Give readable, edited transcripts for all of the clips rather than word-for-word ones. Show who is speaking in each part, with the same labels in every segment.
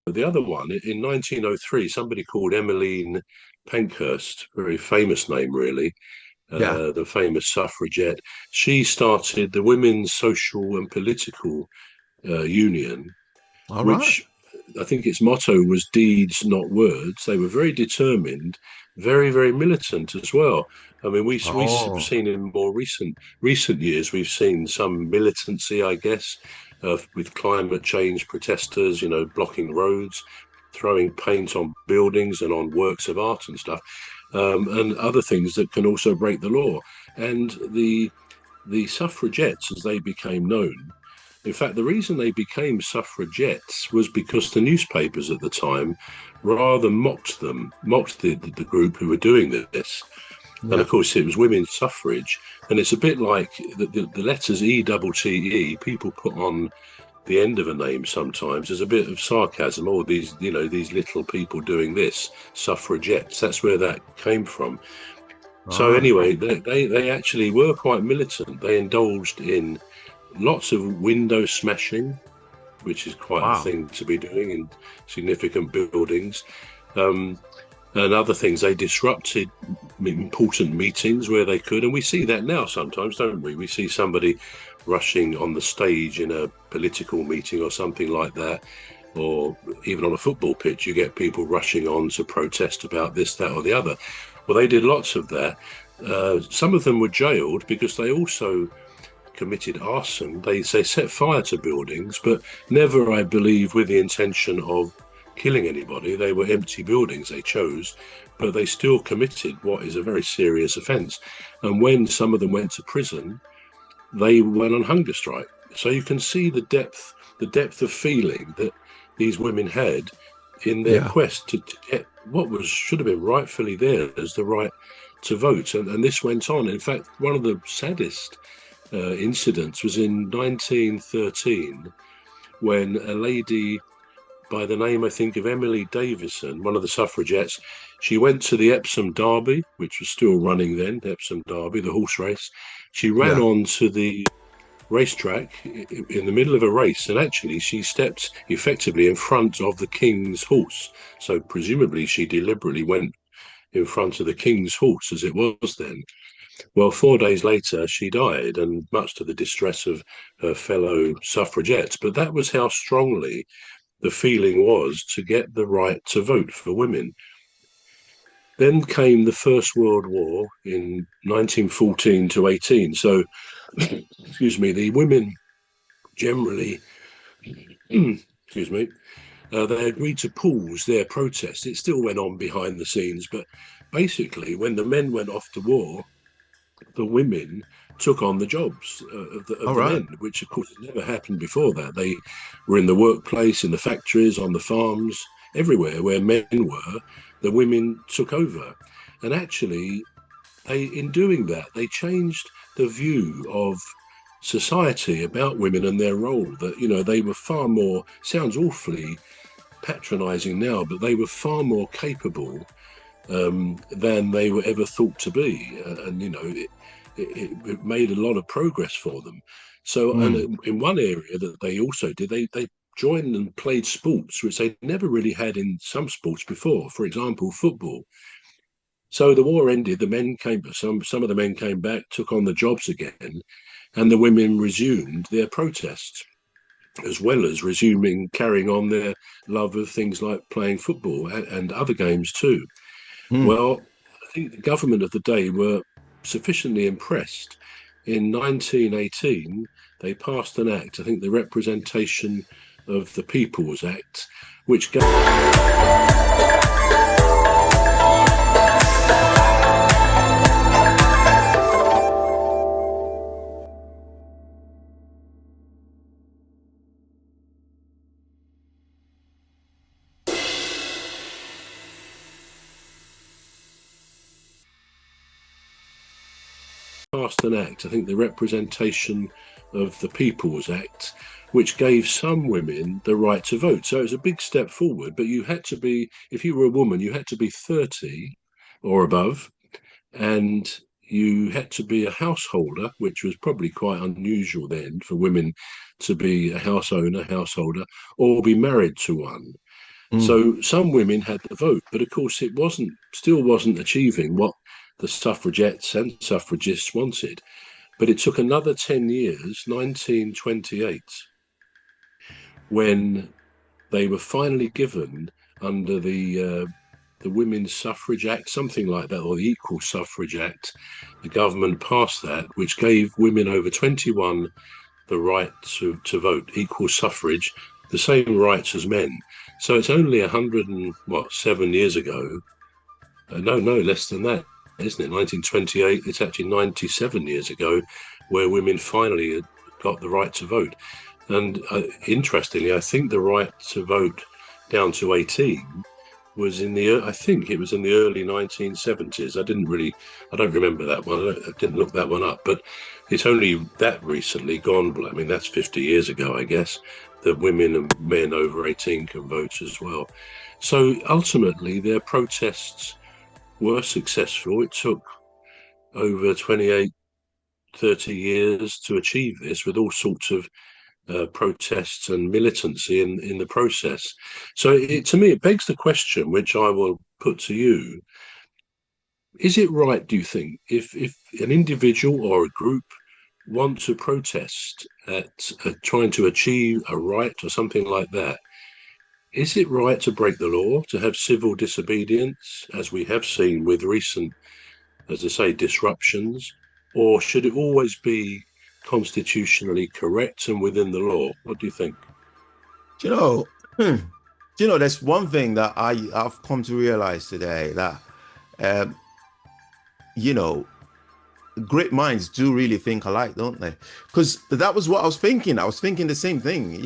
Speaker 1: the other one, in 1903, somebody called Emmeline Pankhurst, very famous name, really,
Speaker 2: Yeah.
Speaker 1: the famous suffragette. She started the Women's Social and Political Union,
Speaker 2: All right.
Speaker 1: which I think its motto was deeds, not words. They were very determined, very, very militant as well. I mean, we've
Speaker 2: Oh,
Speaker 1: seen in more recent years, we've seen some militancy, I guess, with climate change protesters, blocking roads, throwing paint on buildings and on works of art and stuff, and other things that can also break the law. And the suffragettes, as they became known, in fact, the reason they became suffragettes was because the newspapers at the time rather mocked them, mocked the group who were doing this. And
Speaker 2: yeah.
Speaker 1: of course, it was women's suffrage. And it's a bit like the letters E-double-T-E, people put on the end of a name sometimes. There's a bit of sarcasm. Oh, these little people doing this, suffragettes. That's where that came from. So
Speaker 2: Right.
Speaker 1: anyway, they actually were quite militant. They indulged in lots of window smashing, which is quite a
Speaker 2: Wow.
Speaker 1: thing to be doing in significant buildings. Um, and other things, they disrupted important meetings where they could. And we see that now sometimes, don't we? We see somebody rushing on the stage in a political meeting or something like that. Or even on a football pitch, you get people rushing on to protest about this, that, or the other. Well, they did lots of that. Some of them were jailed because they also committed arson. They set fire to buildings, but never, I believe, with the intention of killing anybody. They were empty buildings they chose, but they still committed what is a very serious offence. And when some of them went to prison, they went on hunger strike. So you can see the depth of feeling that these women had in their
Speaker 2: Yeah.
Speaker 1: quest to get what was should have been rightfully theirs, the right to vote. And this went on. In fact, one of the saddest incidents was in 1913 when a lady by the name, I think, of Emily Davison, one of the suffragettes, she went to the Epsom Derby, which was still running then, Epsom Derby, the horse race. She ran
Speaker 2: Yeah.
Speaker 1: on to the racetrack in the middle of a race, and actually she stepped effectively in front of the king's horse. So presumably she deliberately went in front of the king's horse as it was then. Well, 4 days later, she died, and much to the distress of her fellow suffragettes. But that was how strongly the feeling was to get the right to vote for women. Then came the First World War in 1914 to 18. So, excuse me, the women generally, excuse me, they agreed to pause their protest. It still went on behind the scenes, but basically, when the men went off to war, the women took on the jobs of
Speaker 2: All
Speaker 1: the
Speaker 2: right.
Speaker 1: men, which of course had never happened before that. They were in the workplace, in the factories, on the farms, everywhere where men were, the women took over. And actually, in doing that, they changed the view of society about women and their role. That, they were far more, sounds awfully patronizing now, but they were far more capable than they were ever thought to be. And, it made a lot of progress for them. So,
Speaker 2: Mm.
Speaker 1: and in one area that they also did, they joined and played sports, which they never really had in some sports before. For example, football. So the war ended. The men came. Some of the men came back, took on the jobs again, and the women resumed their protests, as well as carrying on their love of things like playing football and other games too.
Speaker 2: Mm.
Speaker 1: Well, I think the government of the day were sufficiently impressed. In 1918, they passed an act, I think the Representation of the People's Act, which passed an act, I think the Representation of the People's Act, which gave some women the right to vote. So it was a big step forward, but you had to be, if you were a woman, you had to be 30 or above, and you had to be a householder, which was probably quite unusual then for women to be a house owner, householder, or be married to one. So some women had the vote, but of course it still wasn't achieving what the suffragettes and suffragists wanted. But it took another 10 years, 1928, when they were finally given under the Women's Suffrage Act, something like that, or the Equal Suffrage Act. The government passed that, which gave women over 21 the right to vote, equal suffrage, the same rights as men. So it's only 107 years ago. No, less than that, isn't it? 1928. It's actually 97 years ago, where women finally got the right to vote. And interestingly, I think the right to vote down to 18 was I think it was in the early 1970s. I don't remember that one. I didn't look that one up, but it's only that recently gone. I mean, that's 50 years ago, I guess, that women and men over 18 can vote as well. So ultimately, their protests were successful. It took over 28, 30 years to achieve this, with all sorts of protests and militancy in the process. So to me, it begs the question, which I will put to you. Is it right, do you think, if an individual or a group want to protest at trying to achieve a right or something like that, is it right to break the law, to have civil disobedience, as we have seen with recent, as I say, disruptions? Or should it always be constitutionally correct and within the law? What do you think?
Speaker 2: There's one thing that I've come to realize today, that great minds do really think alike, don't they? Because that was what I was thinking. I was thinking the same thing.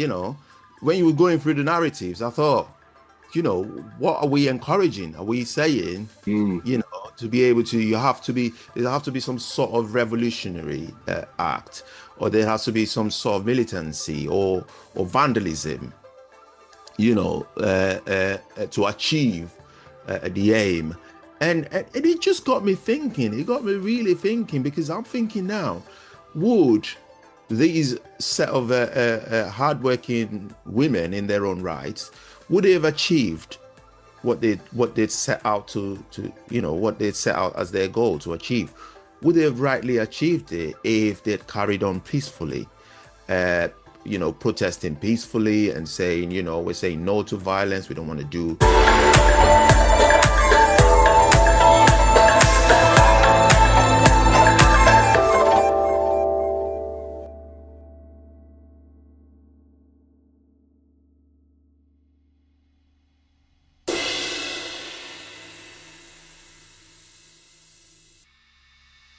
Speaker 2: When you were going through the narratives, I thought, what are we encouraging? Are we saying, to be able to, there have to be some sort of revolutionary act, or there has to be some sort of militancy or vandalism, to achieve the aim. And it just got me thinking. It got me really thinking, because I'm thinking now, would these set of hardworking women in their own rights, would they have achieved what they'd set out to what they'd set out as their goal to achieve? Would they have rightly achieved it if they'd carried on peacefully, protesting peacefully and saying, we're saying no to violence, we don't want to do